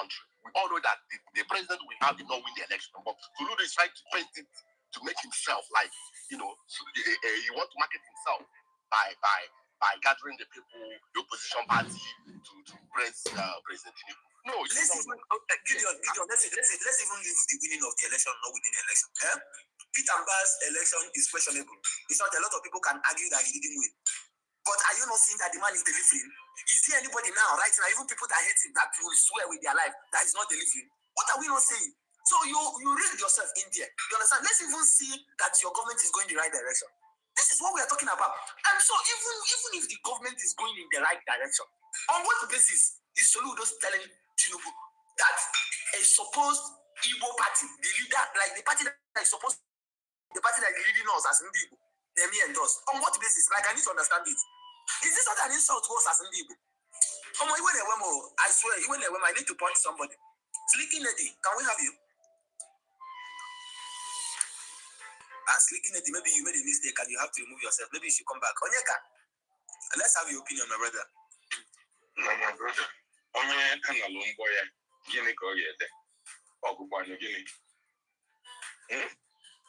country. We all know that the president we have did not win the election, but Soludo is trying to paint it to make himself like, he wants to market himself by gathering the people, the opposition party to praise President Tinubu. No, Gideon, let's even leave the winning of the election, not winning the election. Peter Obi's election is questionable. In fact, a lot of people can argue that he didn't win. But are you not seeing that the man is delivering? Is there anybody now, right now, even people that hate him, that will swear with their life that he's not delivering? What are we not saying? So you read yourself in there. You understand? Let's even see that your government is going the right direction. This is what we are talking about. And so even if the government is going in the right direction, on what basis is Soludo telling Tinubu that a supposed Igbo party, the leader, like the party that is supposed, the party that is leading us as Igbo, me and us, on what basis? Like, I need to understand it. Is this not an insult to us as Igbo? I swear, I need to punch somebody. Slicky lady, can we have you? Slicky lady, maybe you made a mistake and you have to remove yourself. Maybe you should come back. Onyeka, let's have your opinion, my brother. My brother.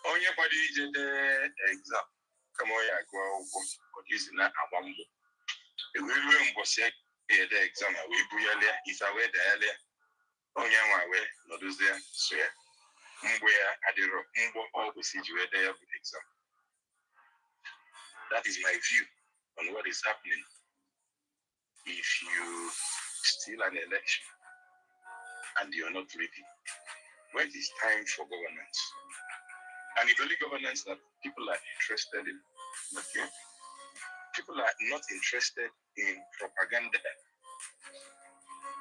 Onye kwado ije de exam kama onye agụọ akwụkwọ izi na agbamgbọ ewere mbọsị ede exam wee buyalia ife wee dayalia onye nwa wee nọdụzie so ya mgbe ya adịrọ mgbọ ọ kwesị iji wee daya bụ exam. That is my view on what is happening. If you steal an election and you're not ready, when it is time for governance, and it's only governance that people are interested in, okay? People are not interested in propaganda.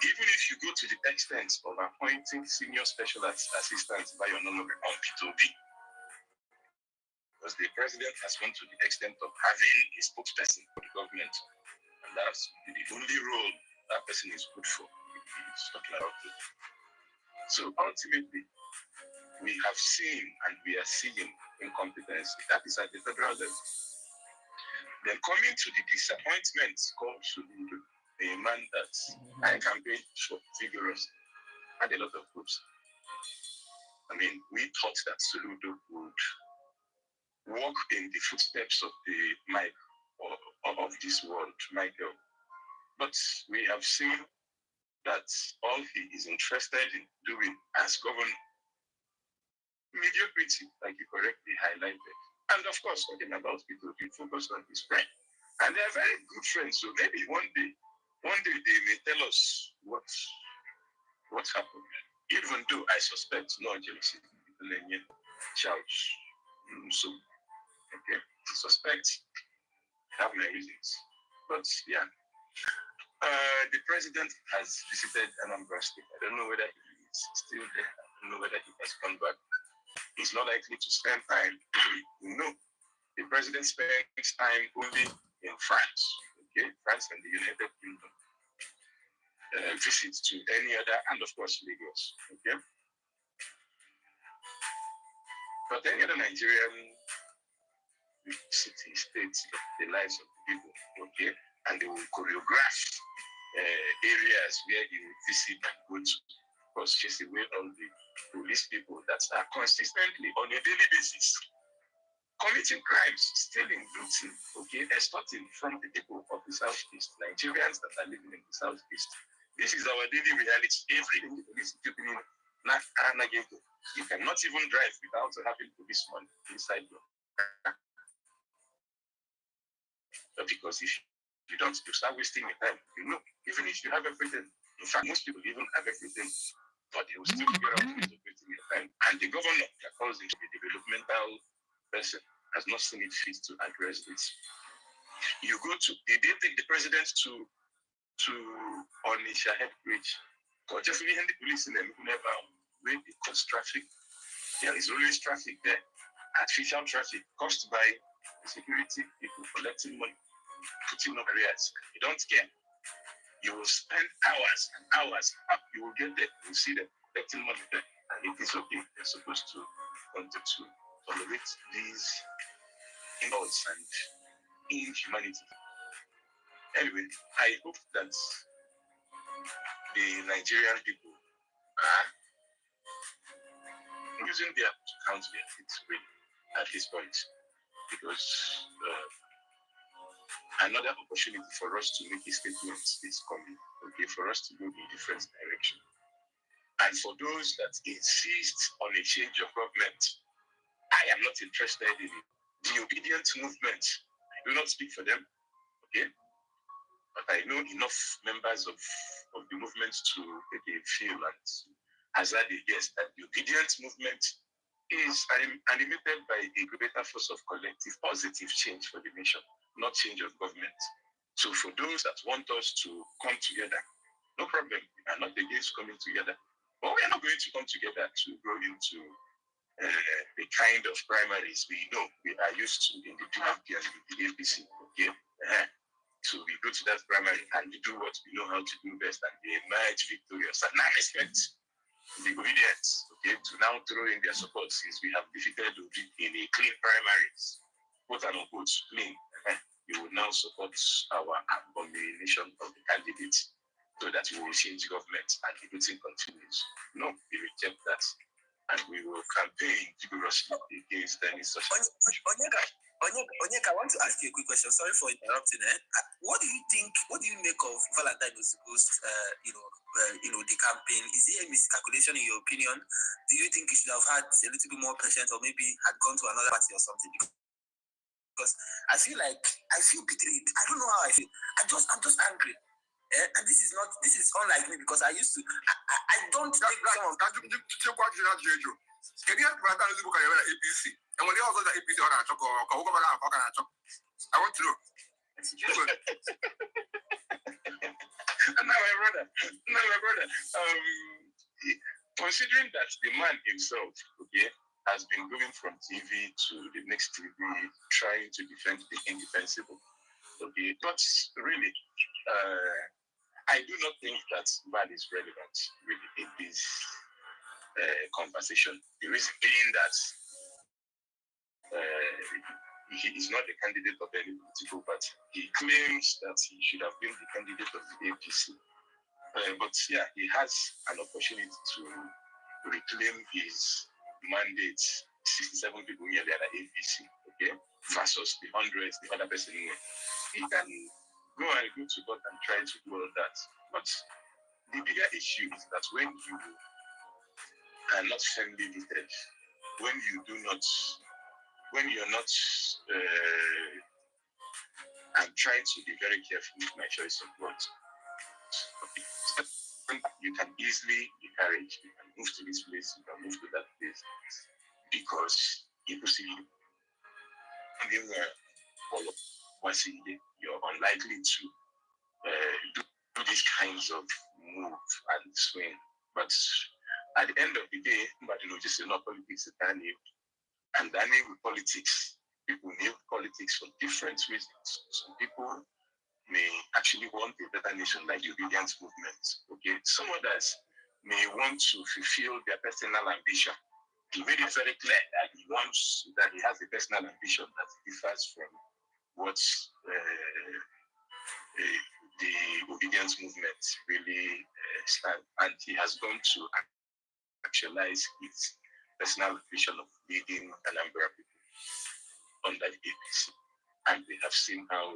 Even if you go to the extent of appointing senior special assistants by your number on Peter Obi, because the president has gone to the extent of having a spokesperson for the government, and that's the only role that person is good for. He's talking about it. So ultimately, we have seen and we are seeing incompetence. That is at the federal level. Then coming to the disappointment called Soludo, a man that I campaigned for vigorously, had a lot of hopes. I mean, we thought that Soludo would walk in the footsteps of the Mike or of this world, Michael. But we have seen that all he is interested in doing as governor, mediocrity, like you correctly highlighted. And of course, talking about people, we focus on his friend. And they are very good friends. So maybe one day they may tell us what happened. Even though I suspect no jealousy in Charles. So, okay, I suspect I have my reasons. But yeah, the president has visited Anambra State. I don't know whether he is still there. I don't know whether he has come back. He's not likely to spend time. No, the president spends time only in France, okay? France and the United Kingdom. Visits to any other, and of course Lagos, okay? But any other Nigerian city, states, the lives of the people, okay? And they will choreograph areas where you visit and go to. Of course, chase away all the police people that are consistently on a daily basis committing crimes, stealing, looting, okay, extorting from the people of the Southeast, Nigerians that are living in the Southeast. This is our daily reality. Every day the police is keeping in. You cannot even drive without having policemen inside your car. Because if you don't, you start wasting your time. You know, even if you have everything, in fact, most people even have everything, but they will still figure out ways of wasting your time. And the governor, that calls him a developmental person, has not seen it fit to address this. You go to, they did take the president to Onisha Head Bridge, or just really the police in them who never where they cause traffic. There is always traffic there, artificial traffic caused by the security people collecting money, putting up barriers. You don't care. You will spend hours and hours. You will get there. You see them collecting money there, and it is okay. They're supposed to continue to tolerate these insults and inhumanity. Anyway, I hope that the Nigerian people using their count their feet really at this point, because another opportunity for us to make a statement is coming, okay, for us to go in a different direction. And for those that insist on a change of government, I am not interested in it. The obedient movement, I do not speak for them, okay? But I know enough members of the movement to maybe feel and hazard a guess that the obedient movement is animated by a greater force of collective positive change for the nation, not change of government. So for those that want us to come together, no problem. We are not against coming together. But we are not going to come together to go into the kind of primaries we know we are used to in the PDP and the APC. Okay? So we go to that primary and we do what we know how to do best and we emerge victorious. And I expect the obedience, okay, to now throw in their support since we have defeated Obi in a clean primaries, quote and unquote, clean. You will now support our abomination of the candidates so that we will change government and the voting continues. No, we reject that. And we will campaign vigorously against any such. Onyeka, I want to ask you a quick question. Sorry for interrupting. What do you think? What do you make of Valentine Ozugo's, the campaign? Is it a miscalculation in your opinion? Do you think he should have had a little bit more patience, or maybe had gone to another party or something? Because I feel betrayed. I don't know how I feel. I'm just angry. And this is unlike me because I used to. I don't think some of that. Can you have APC? And when they also the APC on a choco, I want to know. Now, my brother. Considering that the man himself, okay, has been going from TV to the next TV, trying to defend the indefensible. Okay, but really, I do not think that man is relevant really in this conversation. The reason being that he is not a candidate of any political party. He claims that he should have been the candidate of the APC. But yeah, he has an opportunity to reclaim his mandate, 67 people nearly at the APC, okay, versus the hundreds, the other person. He can go to court and try to do all that. But the bigger issue is that when you are not firmly rooted, when you're not, I'm trying to be very careful with my choice of words. You can easily be carried, you can move to this place, you can move to that place, because people see you. You're unlikely to do these kinds of move and swing. But at the end of the day, just enough politics is Daniel. And Daniel with politics, people need politics for different reasons. Some people may actually want a better nation like the obedience movement. Okay, some others may want to fulfill their personal ambition. He made it very clear that he has a personal ambition that differs from what the obedience movement really stands, and he has gone to actualize his personal ambition of leading Anambra people under the APC, and we have seen how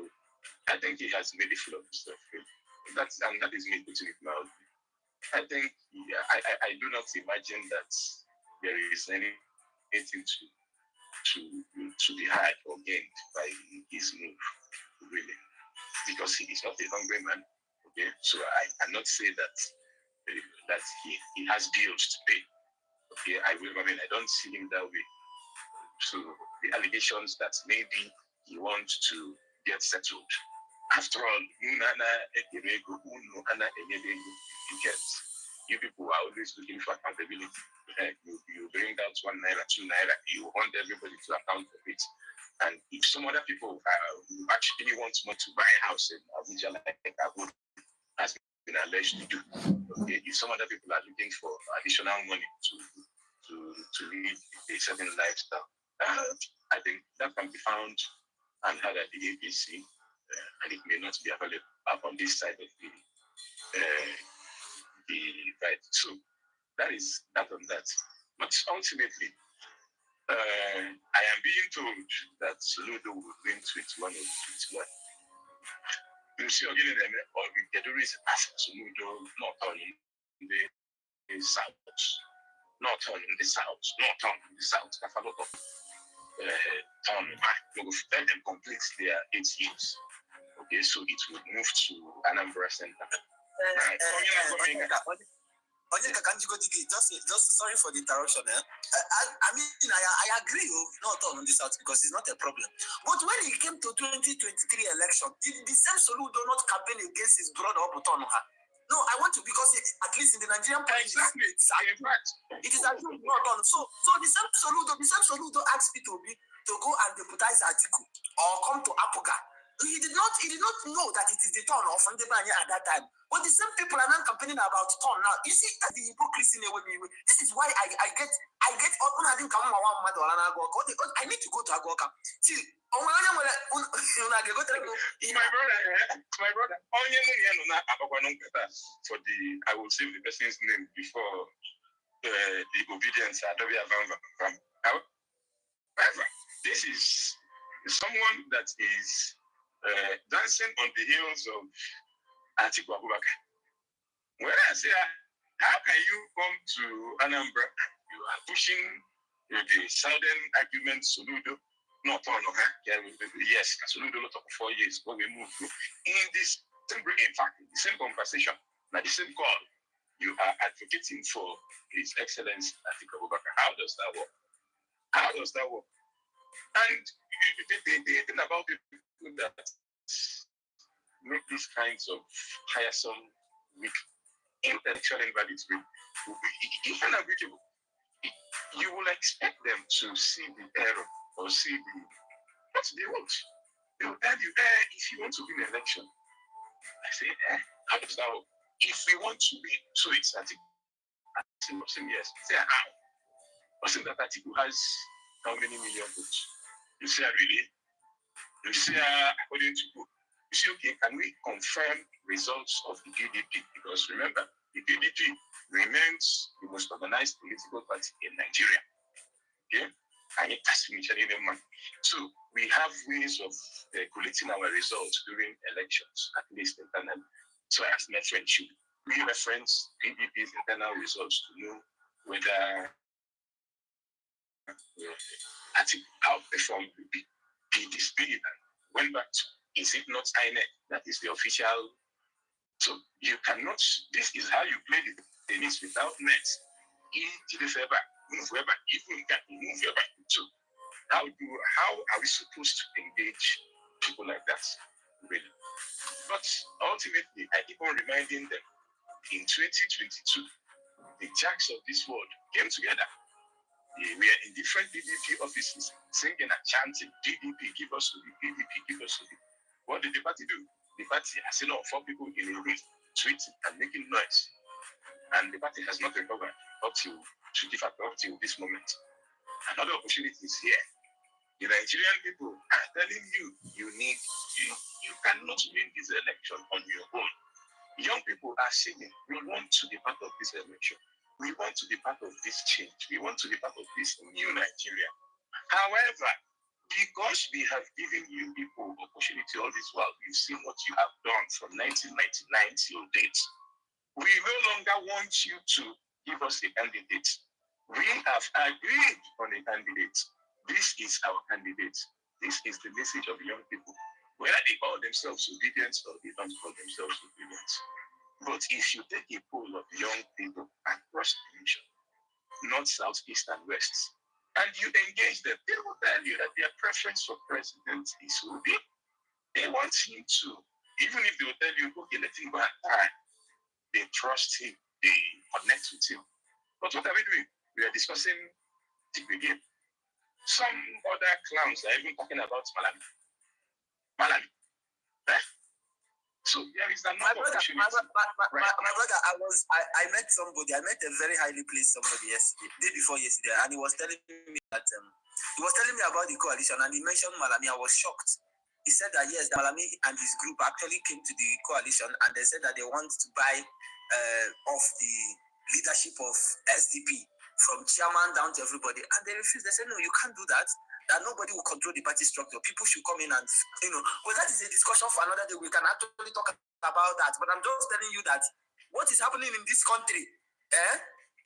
I think he has made a fool of himself. That is me putting it mildly. I think I do not imagine that there is anything to be had or gained by his move, really, because he is not a hungry man. Okay, so I cannot say that he has bills to pay. Okay, I don't see him that way. So the allegations that maybe he wants to get settled. After all, you people are always looking for accountability. You bring out 1 naira, 2 naira, you want everybody to account for it. And if some other people actually want money to buy a house in Abuja, like Abu has been alleged to do, okay, if some other people are looking for additional money to live a certain lifestyle, I think that can be found and had at the APC, and it may not be available up on this side of the right. So That is that on that. But ultimately, I am being told that Soludo will win 21 or 21. You see, again, or the reason Soludo not on the south, not on in the south, not on in the south. Have a lot of town and complete their 8 years. Okay, so it will move to Anambra Center. Just sorry for the interruption. I mean, I agree, not on this out because it's not a problem. But when it came to 2023 election, did the same Soludo not campaign against his brother Obutonuha? No, I want to, because at least in the Nigerian politics, exactly. In fact, it is actually not done. So the same Soludo asked Peter Obi to go and deputize Atiku or come to Apuga. He did not know that it is the turn of Ndebanye at that time. But the same people are now complaining about turn now. You see, that's the hypocrisy in a way. This is why I get I need to go to Agoka. See, my brother. For the, I will save the person's name before the obedience. However, this is someone that is dancing on the heels of Atiku Abubakar. When I say, how can you come to Anambra? You are pushing the southern argument, Soludo, not on yes, Soludo lot of 4 years, but we move in this same, in fact, the same conversation, like the same call, you are advocating for His Excellency Atiku Abubakar. How does that work? How does that work? And the thing about people that make these kinds of tiresome, weak, intellectual invalids even unreachable, you will expect them to see the error or see what they want. They will tell you, if you want to win an election, I say, how does that work? If we want to win, so it's Atiku. Yes. Say how? Person that Atiku has how many million votes? You say, really? You say, according to who? You say, okay, can we confirm results of the PDP? Because remember, the PDP remains the most organized political party in Nigeria. Okay? And it has finished any money. So we have ways of collecting our results during elections, at least internally. So I asked my friend, should we reference PDP's internal results to know whether Atiku outperformed the PDP and went back to, is it not INEC that is the official? So you cannot, this is how you play the tennis without nets. How are we supposed to engage people like that? Really? But ultimately, I keep on reminding them, in 2022, the jacks of this world came together. We are in different PDP offices, singing and chanting, PDP, give us the PDP, give us the. What did the party do? The party has seen 4 people in a room, tweeting and making noise. And the party has not recovered up till this moment. Another opportunity is here. The Nigerian people are telling you, you cannot win this election on your own. Young people are saying, we want to be part of this election. We want to be part of this change. We want to be part of this new Nigeria. However, because we have given you people opportunity all this while, we've seen what you have done from 1999 till date. We no longer want you to give us a candidate. We have agreed on a candidate. This is our candidate. This is the message of young people. Whether they call themselves obedient or they don't call themselves obedient. But if you take a poll of young people across the nation, north, south, east, and west, and you engage them, they will tell you that their preference for president is Obi. They want him to, even if they will tell you, okay, let him go and die, they trust him, they connect with him. But what are we doing? We are discussing the begin. Some other clowns are even talking about Malami. So there is another opportunity. My brother, I met somebody. I met a very highly placed somebody yesterday, day before yesterday, and he was telling me that he was telling me about the coalition, and he mentioned Malami. I was shocked. He said that yes, Malami and his group actually came to the coalition, and they said that they want to buy off the leadership of SDP, from chairman down to everybody, and they refused. They said, no, you can't do that. That nobody will control the party structure. People should come in and, but that is a discussion for another day. We can actually talk about that. But I'm just telling you that what is happening in this country,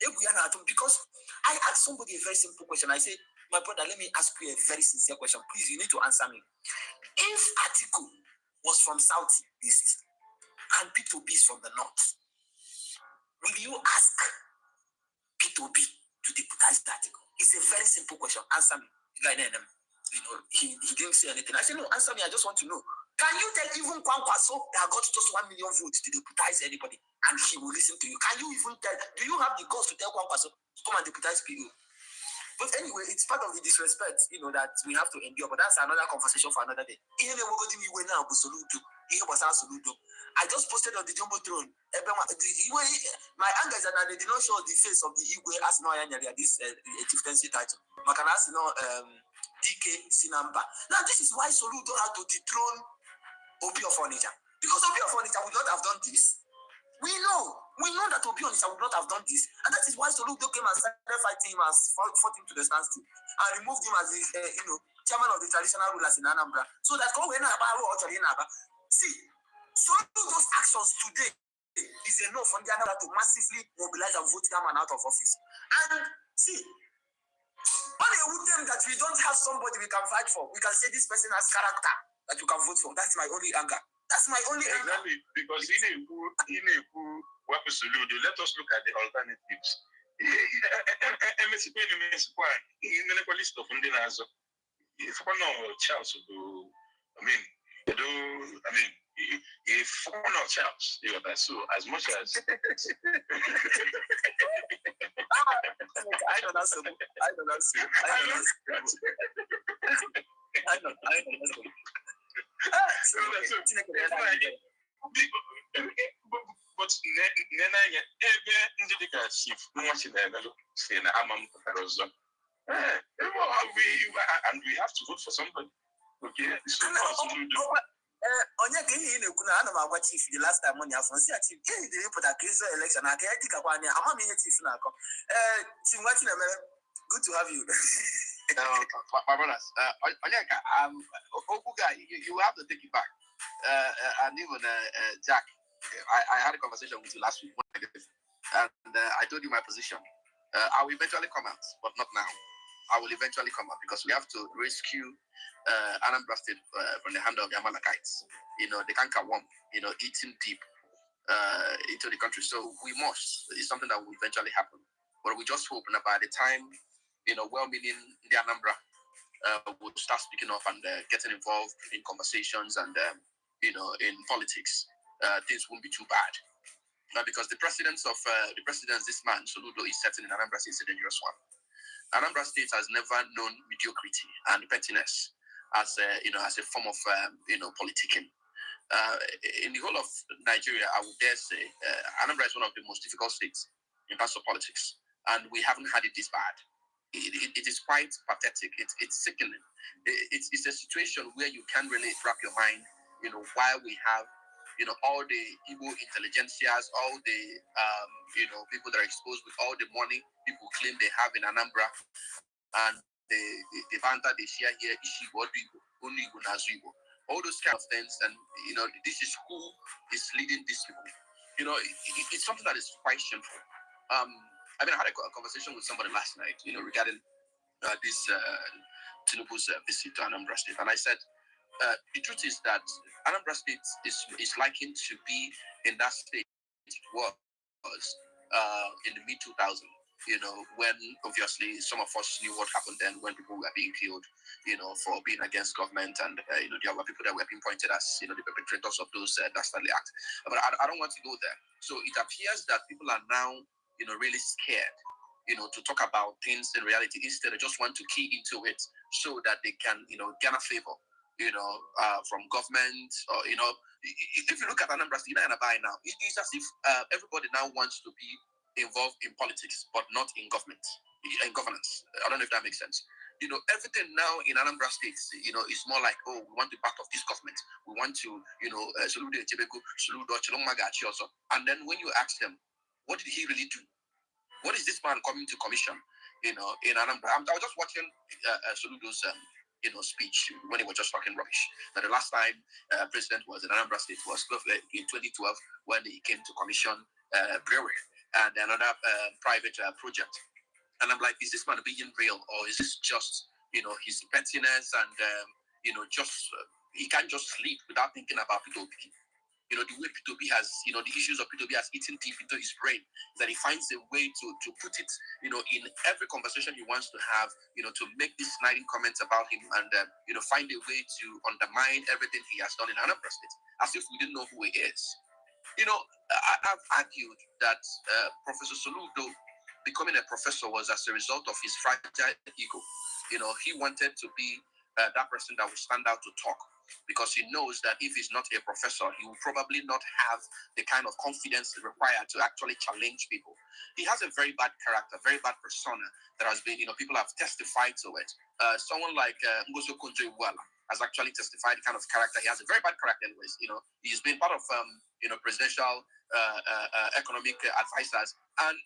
because I asked somebody a very simple question. I said, my brother, let me ask you a very sincere question. Please, you need to answer me. If Atiku was from Southeast and Peter Obi is from the North, will you ask Peter Obi to deputize the article? It's a very simple question. Answer me. He didn't say anything. I said, no, answer me. I just want to know. Can you tell even Kwankwaso that got just 1 million votes to deputize anybody and he will listen to you? Can you even tell? Do you have the guts to tell Kwankwaso to come and deputize PO? But anyway, it's part of the disrespect, that we have to endure. But that's another conversation for another day. Soludo. I just posted on the Jumbotron. My anger is that they did not show the face of the Igwe as no this chieftaincy title. Makanas, DK Sinamba. Now, this is why Soludo had to dethrone Obi of Onitsha. Because Obi of Onitsha would not have done this. We know that Obi Onitsha would not have done this. And that is why Soludo came and started fighting him and fought him to the standstill. And removed him as the, chairman of the traditional rulers in Anambra. So that see, Soludo's actions today is enough for the Anambra to massively mobilize and vote that man out of office. And see, when they would them that we don't have somebody we can fight for, we can say this person has character that you can vote for. That's my only anger. That's my only anger. Because in a what we Soludo, let us look at the alternatives. MSP means why in the list of Indinazo. If one of Charles will if one of Charles, so as much as I know. But and we have to vote for somebody. Okay, so onye ka ihe na-ekwu na ana m agwa chief the last time money afọ si chief ihe dị repụta krizo election aka ya dịkakwa anya ama m ihe chief na-akọ chief nwachi na mere good to have you. My brothers, Onyeka, you have to take it back. And even Jack, I had a conversation with you last week, and I told you my position. I will eventually come out, but not now. I will eventually come out because we have to rescue Anambra State from the hand of the Amalekites. They can't come one, eating deep into the country. So we must. It's something that will eventually happen. But we just hope that by the time, well-meaning the Anambra will start speaking up and getting involved in conversations and, in politics, things won't be too bad. Because the precedence, this man, Soludo, is setting in Anambra State is a dangerous one. Anambra State has never known mediocrity and pettiness as a form of politicking. In the whole of Nigeria, I would dare say, Anambra is one of the most difficult states in terms of politics, and we haven't had it this bad. It is quite pathetic. It's sickening. It's a situation where you can't really wrap your mind. Why we have all the Igbo intelligentsias, all the people that are exposed with all the money people claim they have in Anambra, and the banter they share here, Ishigo, only Igbo, Nazu Igbo, all those kind of things, and this is who is leading these people. It's something that is quite shameful. I had a conversation with somebody last night, regarding this Tinubu's visit to Anambra State, and I said, the truth is that Anambra State is likened to be in that state it was in the mid-2000s, when obviously some of us knew what happened then when people were being killed, for being against government, and there were people that were being pointed as, the perpetrators of those dastardly acts. But I don't want to go there. So it appears that people are now, really scared, to talk about things in reality. Instead, they just want to key into it so that they can, garner favor, from government, or, if you look at Anambra State now, it's as if everybody now wants to be involved in politics, but not in government, in governance. I don't know if that makes sense. Everything now in Anambra State, is more like, oh, we want to back off this government. We want to, Soludo, Soludo, also. And then when you ask them, what did he really do? What is this man coming to commission, in Anambra? I was just watching Soludo's, speech when he was just talking rubbish. That the last time president was in Anambra State was in 2012 when he came to commission brewery and another private project. And I'm like, is this man being real, or is this just, his pettiness and, he can't just sleep without thinking about Peter Obi. The way Peter Obi has, the issues of Peter Obi has eaten deep into his brain, that he finds a way to put it, in every conversation he wants to have, to make these sniding comments about him and, find a way to undermine everything he has done in Anambra State, as if we didn't know who he is. I've argued that Professor Soludo becoming a professor was as a result of his fragile ego. He wanted to be that person that would stand out to talk, because he knows that if he's not a professor, he will probably not have the kind of confidence required to actually challenge people. He has a very bad character, very bad persona that has been, people have testified to it. Someone like Bola has actually testified the kind of character he has. A very bad character anyways. He's been part of, presidential economic advisors. And,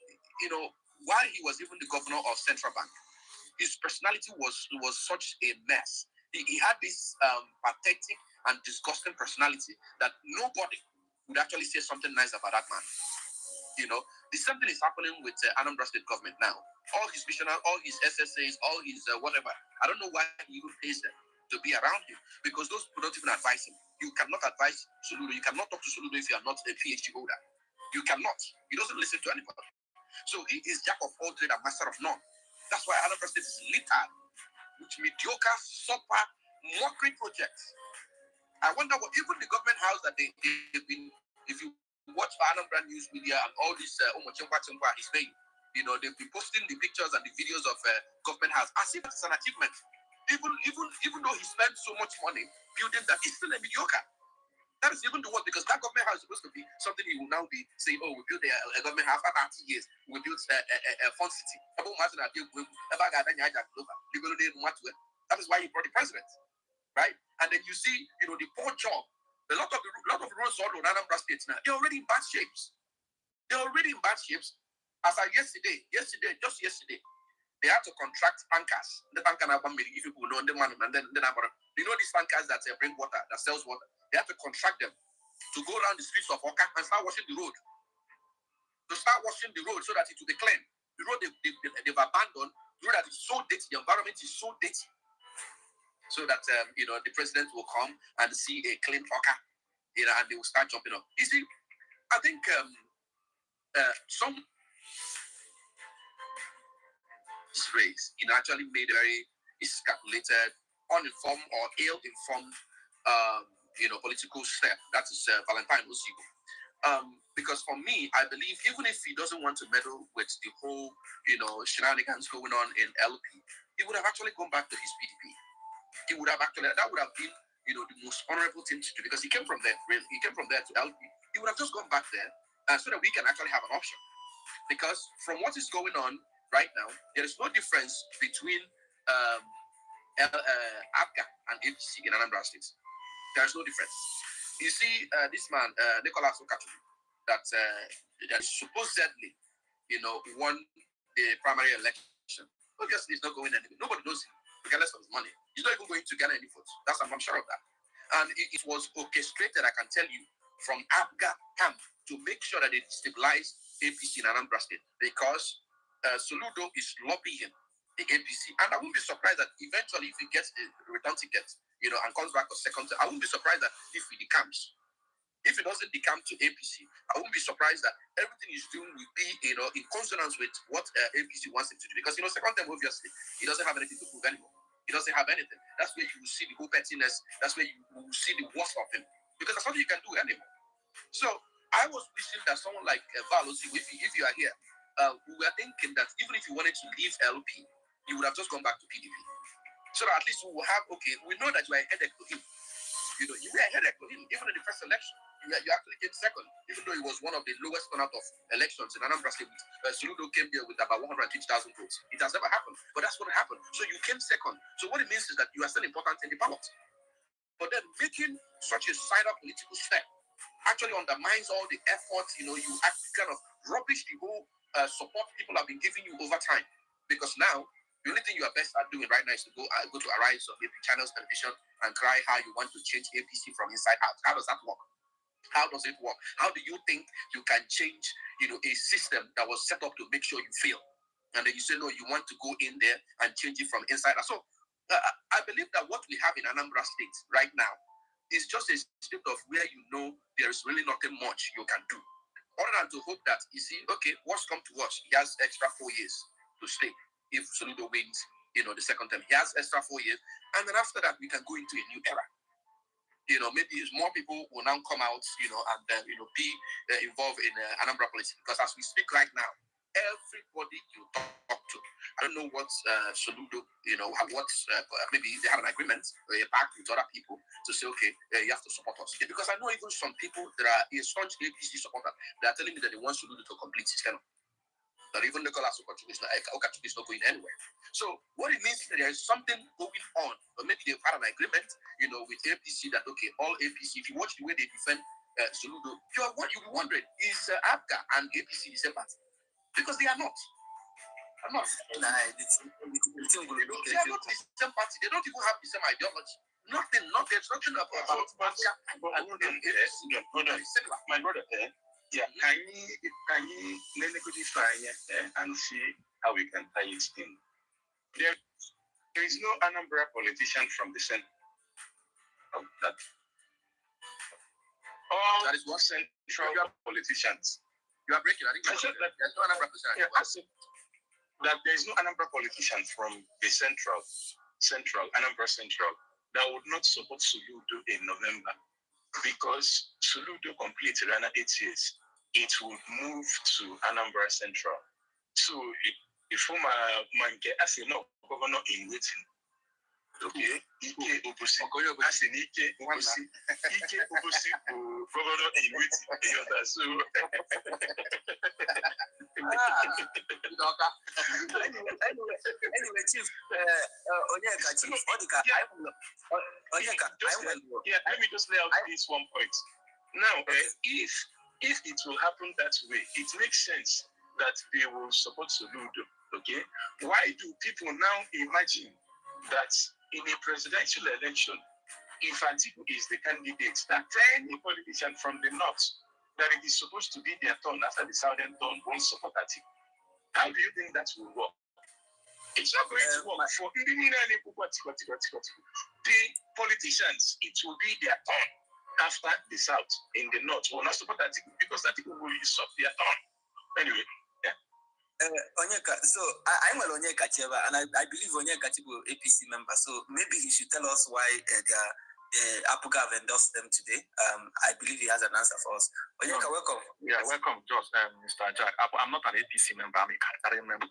while he was even the governor of Central Bank, his personality was such a mess. He had this pathetic and disgusting personality that nobody would actually say something nice about that man. The same thing is happening with Anambra State government now. All his missionary, all his SSAs, all his whatever. I don't know why he even pays them to be around him, because those people don't even advise him. You cannot advise Soludo. You cannot talk to Soludo if you are not a PhD holder. You cannot. He doesn't listen to anybody. So he is jack of all trade and master of none. That's why Anambra State is littered with mediocre, super, mockery projects. I wonder what even the government house that they've been, if you watch Anambra news media and all this is paying, they've been posting the pictures and the videos of government house as if it's an achievement. Even though he spent so much money building that, it's still a mediocre. That is even the worst, because that government house is supposed to be something he will now be saying, oh, we built a government house after 30 years. We built a fun city. That is why he brought the president, right? And then you see, the poor job. A lot of roads all over Anambra State now, they're already in bad shapes. As I yesterday, they had to contract tankers. The tanker now, if people know the man, and then these tankers that bring water, that sells water. They have to contract them to go around the streets of Oka and start washing the road. So that it will be clean. The road they've abandoned, the road that is so dirty, the environment is so dirty. So that the president will come and see a clean Oka, and they will start jumping up. You see, I think some phrase actually made a very calculated, uninformed or ill-informed political step. That is Valentine Osigo. Because for me, I believe even if he doesn't want to meddle with the whole, shenanigans going on in LP, he would have actually gone back to his PDP. That would have been, the most honorable thing to do, because he came from there, really. He came from there to LP. He would have just gone back there so that we can actually have an option. Because from what is going on right now, there is no difference between APGA and APC in Anambra State. There is no difference. You see, this man, Nicholas Okatu, that supposedly, won the primary election. Obviously, he's not going anywhere. Nobody knows him, regardless of his money. He's not even going to garner any votes. I'm sure of that. And it was orchestrated, I can tell you, from APGA camp to make sure that they stabilize APC in Anambra State, because Soludo is lobbying the APC. And I wouldn't be surprised that eventually, if he gets the return ticket, and comes back for second term, I wouldn't be surprised that if he decamps. If it doesn't decamp to APC, I wouldn't be surprised that everything he's doing will be, in consonance with what APC wants him to do. Because, second term, obviously, he doesn't have anything to prove anymore. He doesn't have anything. That's where you will see the whole pettiness. That's where you will see the worst of him. Because that's nothing you can do anymore. So, I was wishing that someone like Valos, if you are here, we were thinking that even if you wanted to leave LP, you would have just gone back to PDP. So that at least we will have, we know that you are a headache to him. You were a headache to him, even in the first election. You actually came second, even though it was one of the lowest turnout of elections in Anambra State. Soludo came there with about 120,000 votes. It has never happened, but that's what happened. So you came second. So what it means is that you are still important in the ballot. But then making such a side-up political step actually undermines all the efforts. You kind of rubbish the whole support people have been giving you over time. Because now, the only thing you are best at doing right now is to go to Arise or AP Channels Television and cry how you want to change APC from inside out. How does that work? How does it work? How do you think you can change, a system that was set up to make sure you fail? And then you say, no, you want to go in there and change it from inside out. So I believe that what we have in Anambra State right now is just a state of where there is really nothing much you can do. Other than to hope that, okay, what's come to us? He has extra 4 years to stay. If Soludo wins, the second term, he has extra 4 years. And then after that, we can go into a new era. Maybe more people will now come out, and be involved in Anambra politics. Because as we speak right now, everybody you talk to, I don't know what Soludo, maybe they have an agreement, a pact with other people to say, okay, you have to support us. Because I know even some people that are a staunch APC supporter, they are telling me that they want Soludo to complete his tenure. That even Nicholas Okachuku is not going anywhere. So what it means is that there is something going on, or maybe they've had an agreement, with APC that okay, all APC. If you watch the way they defend Soludo, you'll be wondering, is APGA and APC the same party? Because they are not. They are not the same party. They don't even have the same ideology. Nothing. There's nothing about my brother. Yeah, can you and see how we can tie it in? There is no Anambra politician from the center of that. All that is what central politicians. You are breaking. I said that there's no Anambra politician. Yeah, I said that there is no Anambra politician from the central Anambra Central that would not support Soludo in November, because Soludo completed another 8 years. It would move to Anambra Central. So the former Manke as a governor in waiting. Okay, Ike Obusi, as in Ike Obusi, governor in waiting. So anyway, Chief, Onyeka, Chief, let me just lay out this one point. Now, if it will happen that way, it makes sense that they will support Soludo. Okay, why do people now imagine that in a presidential election, if Atiku is the candidate, that any politician from the north, that it is supposed to be their turn after the southern turn won't support Atiku? How do you think that will work? It's not going to work for the politicians. It will be their turn after the south. In the north will not support Atiku because Atiku will usurp their turn. Anyway, yeah. Onyeka, so I'm an Onyeka Cheva, and I believe Onyeka is an APC member. So maybe he should tell us why APGA have endorsed them today. I believe he has an answer for us. Onyeka, welcome. Yeah, welcome, Josh, Mr. Jack. I'm not an APC member. I'm a Nigerian member.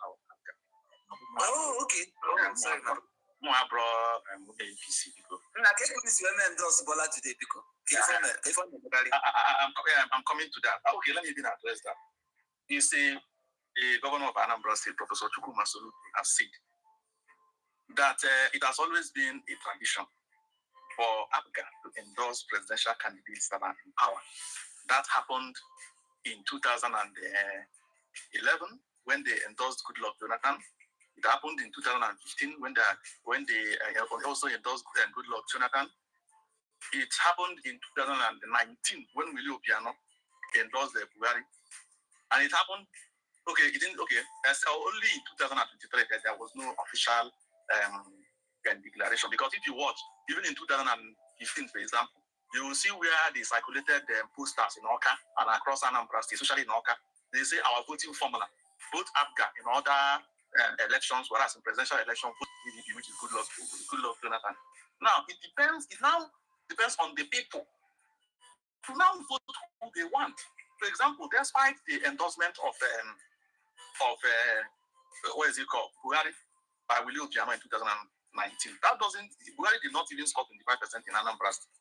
Oh, okay. I'm sorry, man. I brought APC because. Endorse Bola today because. I'm coming to that. Okay, let me even address that. You see, the governor of Anambra State, Professor Soludo, has said that it has always been a tradition for APGA to endorse presidential candidates that are in power. That happened in 2011 when they endorsed Goodluck Jonathan. It happened in 2015 when they also endorsed Goodluck Jonathan. It happened in 2019 when Willie Obiano endorsed Buhari. And it happened, it didn't, so only in 2023 that there was no official declaration. Because if you watch, even in 2015, for example, you will see where they circulated posters in Oka and across Anambra State, especially in Oka. They say our voting formula, both APGA in other elections, whereas in presidential election, vote PDP, which is Goodluck Jonathan. Now, it now depends on the people to now vote who they want. For example, despite the endorsement of Buhari by Willie Obiano in 2019, Buhari did not even score 25% in Anambra State.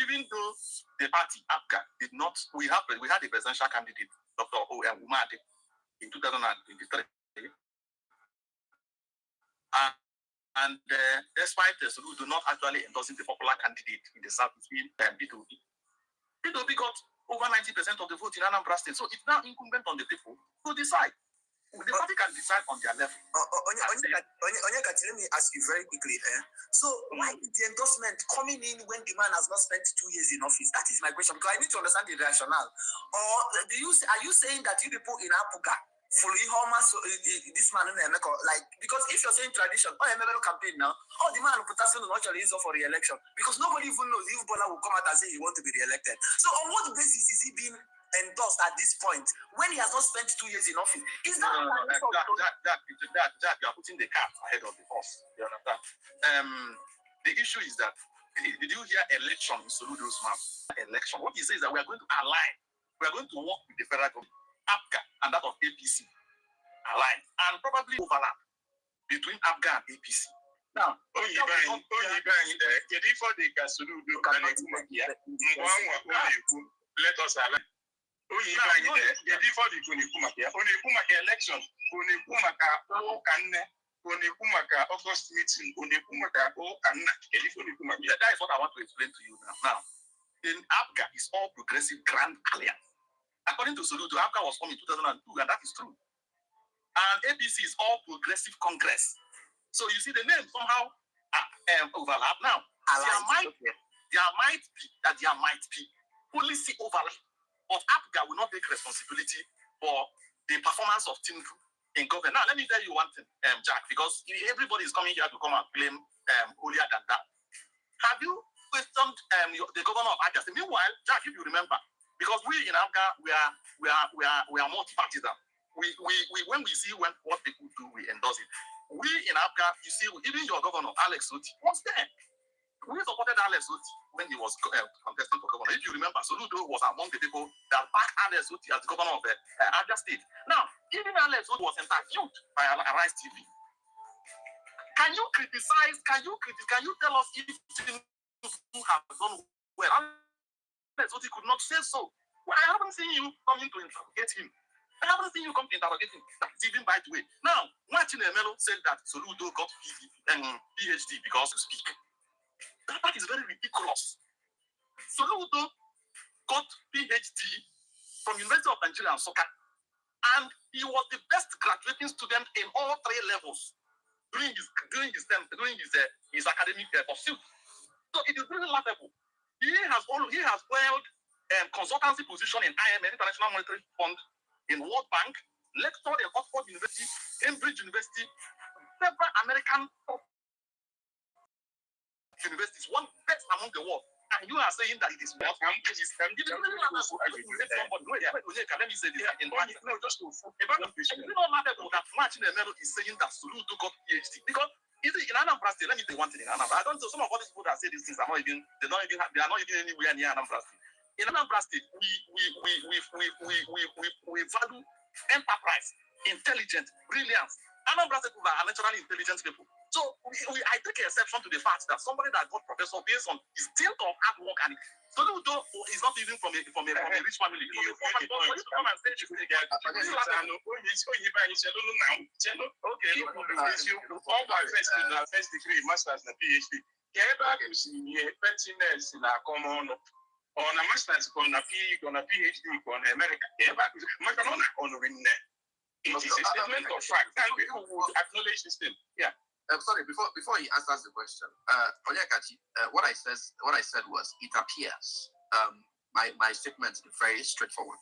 Even though the party APGA did not, we had a presidential candidate, Dr. Umade, in 2023. And despite the Soludo not actually endorsing the popular candidate in the South, it's been Peter Obi. Peter Obi got over 90% of the vote in Anambra State. So it's now incumbent on the people to decide. The party can decide on their level. Onyeka, let me ask you very quickly. So why is the endorsement coming in when the man has not spent 2 years in office? That is my question, because I need to understand the rationale. Or are you saying that you people in Apuga follow this man like, because if you're saying tradition, campaign now, the man will put us in for re-election, because nobody even knows if Bola will come out and say he wants to be re-elected. So on what basis is he being endorsed at this point when he has not spent 2 years in office? Is that Jack, you are putting the cat ahead of the horse. You understand? The issue is that, did you hear election in Soludo's mouth? Election. What he says is that we are going to align. We are going to work with the federal government, APGA, and that of APC. Align and probably overlap between APGA and APC. Now, let us align. Election, August meeting, that is what I want to explain to you now. In APGA is all progressive grand alliance. According to Soludo, APGA was formed in 2002, and that is true. And APC is all progressive congress. So you see the name somehow overlap. Now, there might be policy overlap, but APGA will not take responsibility for the performance of Tinubu in government. Now, let me tell you one thing, Jack, because everybody is coming here to come and claim holier than thou. Have you questioned the governor of Abia? Meanwhile, Jack, if you remember, because we in Abia, we are multi-partisan. We when we see what people do, we endorse it. We in Abia, you see, even your governor Alex Oti was there. We supported Alex Oti when he was contesting for governor. If you remember, Soludo was among the people that backed Alex Oti as the governor of Abia State. Now, even Alex Oti was interviewed by Arise TV. Can you criticize? Can you tell us if Tinubu have done well? Alex Oti could not say so. Well, I haven't seen you coming to interrogate him. I haven't seen you come to interrogate him. That's even by the way. Now, Martin Emelo said that Soludo got PhD because to speak. That is very ridiculous. Soludo got PhD from University of Nigeria and Soka, and he was the best graduating student in all 3 levels during his academic pursuit. So it is really laughable. He has held consultancy position in IMF, International Monetary Fund, in World Bank, lectured in Oxford University, Cambridge University, several American universities, one best among the world. And you are saying that it is well. Let me say this. Is it not laughable that Martin Emelo is saying that Soludo got PhD? Because in Anambra State, let me say one thing in Anambra. I don't know, some of all these people that say these things are not even anywhere near Anambra State. In Anambra State, we value enterprise, intelligence, brilliance. Anambra State people are naturally intelligent people. So I take exception to the fact that somebody that got professor based on his dint of hard work, and Soludo is not even from a rich family. Okay, first degree, master's, and PhD. On a master's, on a PhD, on America. It is a statement of fact, and people will acknowledge this thing. Yeah. Sorry, before he answers the question, Onyekachi, what I said was it appears. My statement is very straightforward,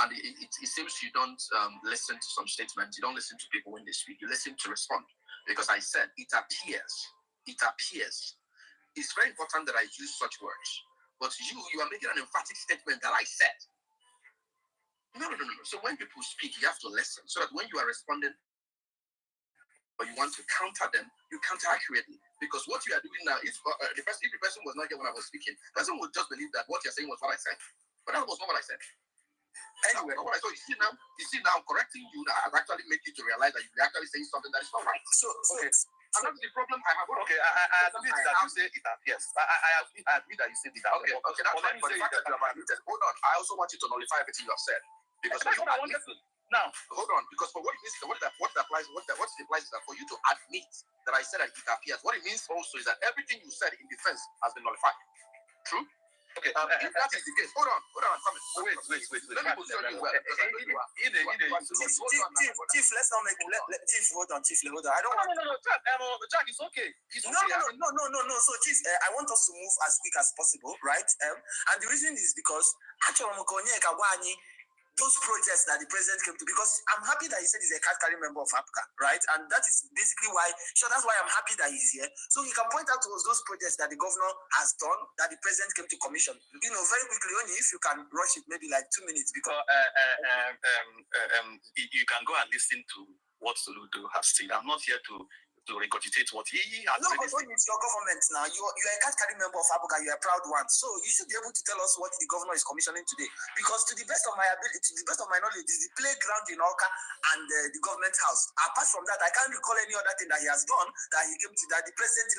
and it seems you don't listen to some statements. You don't listen to people when they speak. You listen to respond, because I said it appears. It appears. It's very important that I use such words, but you are making an emphatic statement that I said. No. So when people speak, you have to listen, so that when you are responding, or you want to counter them, you counter accurately. Because what you are doing now, if the person was not here when I was speaking, the person would just believe that what you're saying was what I said. But that was not what I said. Anyway, what I saw, you see now, correcting you now has actually made you to realize that you're actually saying something that is not right. So okay. And that's the problem I have. Okay, I admit that you say it appears. I admit that you said it appears. Okay, that's fine. For the fact that you have admitted, hold on. I also want you to nullify everything you have said. Because that's what I wanted to. Now, hold on, because for what it means, what applies is that for you to admit that I said that it appears, what it means also is that everything you said in defense has been nullified. True? Okay, if that is the case, hold on, come wait. Let me position you well. Chief, let's not make Chief, hold on. I don't want. No, Jack, it's okay. No. So, Chief, I want us to move as quick as possible, right? And the reason is because actually, those projects that the president came to, because I'm happy that he said he's a card carrying member of APCA, right? And that is basically why, that's why I'm happy that he's here. So he can point out to us those projects that the governor has done, that the president came to commission. Very quickly, only if you can rush it, maybe like 2 minutes, because you can go and listen to what Soludo has said. I'm not here to regurgitate what he has no, said. but when it's your government now, you're a card carrying member of APCA, you're a proud one. So you should be able to tell us what the governor is commissioning today. Because to the best of my ability, to the best of my knowledge, is the playground in Oka and the government house. Apart from that, I can't recall any other thing that he has done that he came to, that the president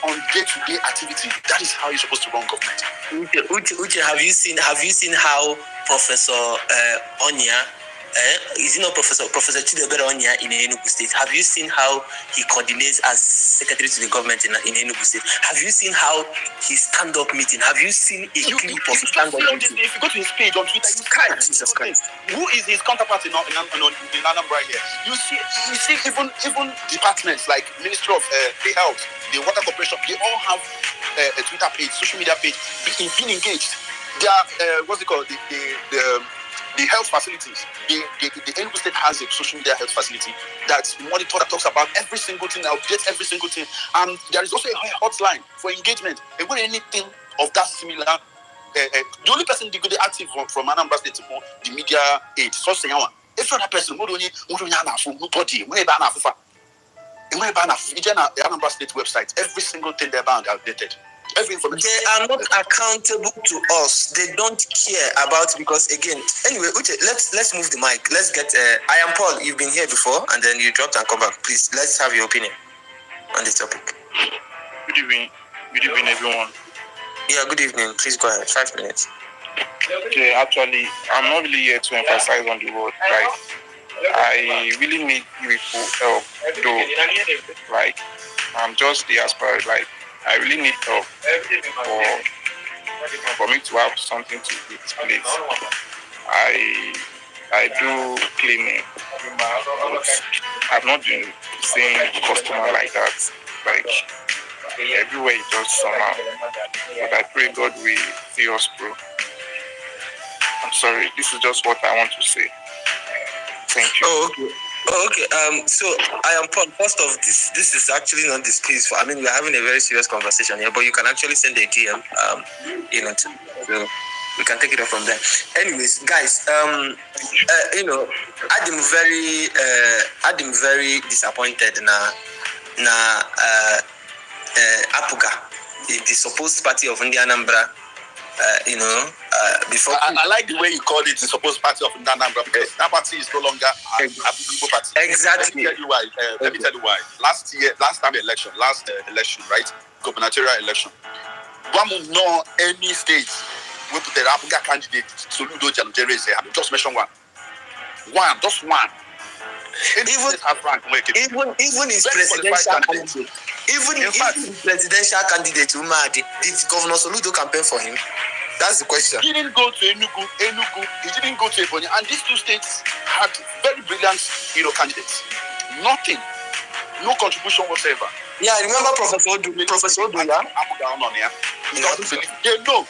on day-to-day activity. That is how you're supposed to run government. Uche, have you seen how Professor Onya, is it not Professor Chidebere Onya in Enugu State? Have you seen how he coordinates as secretary to the government in Enugu State? Have you seen how he stand-up meeting? Have you seen a clip of stand-up meeting? If you go to his page on Twitter, Jesus Christ. Who is his counterpart in Anambra here? You see even departments like Ministry of Health, the Water Corporation, they all have a Twitter page, social media page, being engaged. They are what's it called? The health facilities. The Enugu State has a social media health facility that talks about every single thing, updates every single thing. And there is also a hotline for engagement. If you anything of that similar, the only person they could be active from Anambra State, the media aid, so say if you're that person, nobody, Anambra State website, every single thing they're bound outdated. Every information. They are not accountable to us. They don't care about, because again, anyway, Uche, let's move the mic. Let's get I am Paul. You've been here before and then you dropped and come back. Please, let's have your opinion on this topic. Good evening. Good evening, everyone. Yeah, good evening. Please go ahead. 5 minutes. Okay, actually, I'm not really here to emphasize on the word. Like, I really need people help, though. Like, I'm just the aspirant. Like, I really need help for me to have something to do this place. I do cleaning, but I've not been seeing customer like that. Like, everywhere is just somehow. But I pray God will see us through. I'm sorry, this is just what I want to say. Thank you. Oh, okay. So I am Paul. First of this is actually not this case. I mean, we're having a very serious conversation here, but you can actually send a DM, so we can take it up from there. Anyways, guys, I'm very disappointed na Apuga, the supposed party of Anambra. Before I like the way you called it the supposed party of Anambra, because that party is no longer a Igbo party. Exactly. Let me tell you why. Last election, right? Gubernatorial election. One will know any state we put the Apuga candidate Soludo Janjere. Just mention one. Just one. Even his presidential candidate. Even his presidential candidate, did Governor Soludo campaign for him? That's the question. He didn't go to Enugu. He didn't go to Ebonyi. And these two states had very brilliant, candidates. Nothing. No contribution whatsoever. Yeah, I remember Professor Odo, yeah? He doesn't believe. They know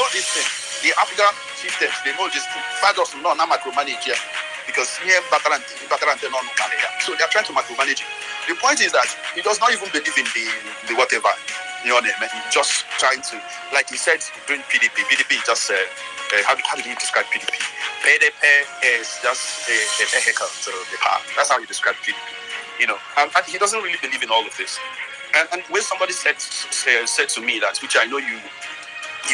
this thing. The African systems, they know this thing. Fathers know not micromanage here. Because here, so they're trying to micromanage it. The point is that he does not even believe in the whatever. He's just trying to, like he said during PDP is just, how did he describe PDP? PDP is just a vehicle to the power. That's how he described PDP. And he doesn't really believe in all of this. And when somebody said to me that, which I know you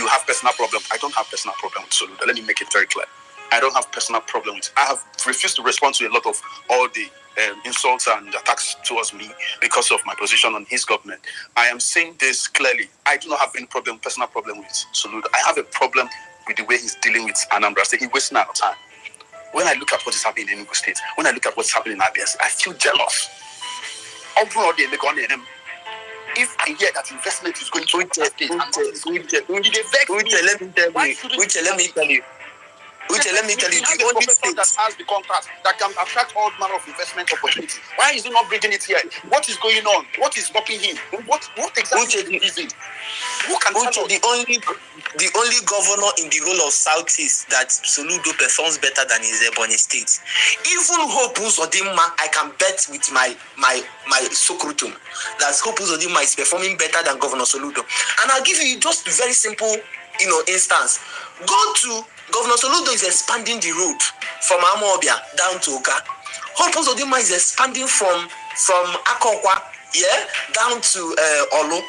have personal problem, I don't have personal problem with Soludo. Let me make it very clear. I don't have personal problem with it. I have refused to respond to a lot of all the insults and attacks towards me because of my position on his government. I am saying this clearly. I do not have any personal problem with Soludo. I have a problem with the way he's dealing with Anambra State. He's wasting our time. When I look at what is happening in Enugu State, when I look at what's happening in Abia, I feel jealous. If I hear that investment is going to let me tell you, the only state that has the contract that can attract all manner of investment opportunity. Why is he not bringing it here? What is going on? What is blocking him? What exactly is it? Who can tell us? The only governor in the whole of Southeast that Soludo performs better than his Ebonyi State. Even Hope Uzodinma, I can bet with my Sokrutum that Hope Uzodinma is performing better than Governor Soludo. And I'll give you just a very simple, instance. Go to Governor Soludo is expanding the road from Amobia down to Oga. Hope Uzodinma is expanding from Akokwa, down to Olu.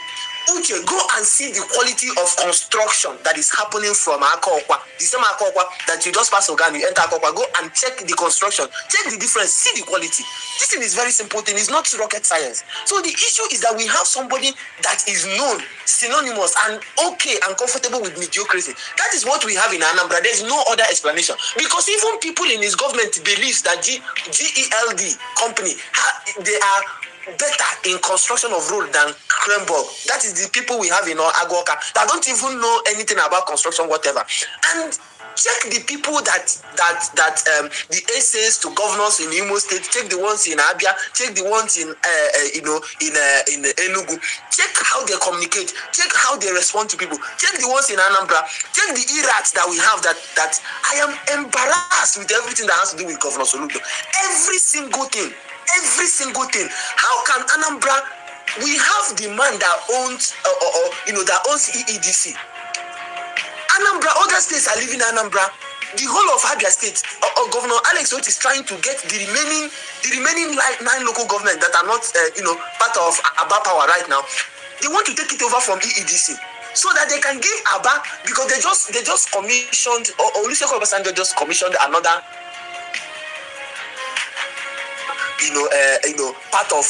Uche, go and see the quality of construction that is happening from Akokwa. The same Akokwa that you just pass Ogan, you enter Akokwa, go and check the construction, check the difference, see the quality. This thing is very simple thing, it's not rocket science. So the issue is that we have somebody that is known, synonymous, and okay and comfortable with mediocrity. That is what we have in Anambra. There's no other explanation. Because even people in his government believes that GELD company, they are better in construction of road than Kremborg. That is the people we have in Agoka that don't even know anything about construction, whatever. And check the people that the essays to governors in Imo State, check the ones in Abia, check the ones in in Enugu, check how they communicate, check how they respond to people, check the ones in Anambra, check the irats that we have that I am embarrassed with everything that has to do with Governor Soludo. Every single thing. How can Anambra, we have the man that owns that owns EEDC. Anambra, other states are living in Anambra. The whole of Abia State, Governor Alex Ot is trying to get the remaining 9 local governments that are not part of Aba Power right now. They want to take it over from EEDC so that they can give Aba, because they just commissioned, or Olusegun Obasanjo just commissioned another part of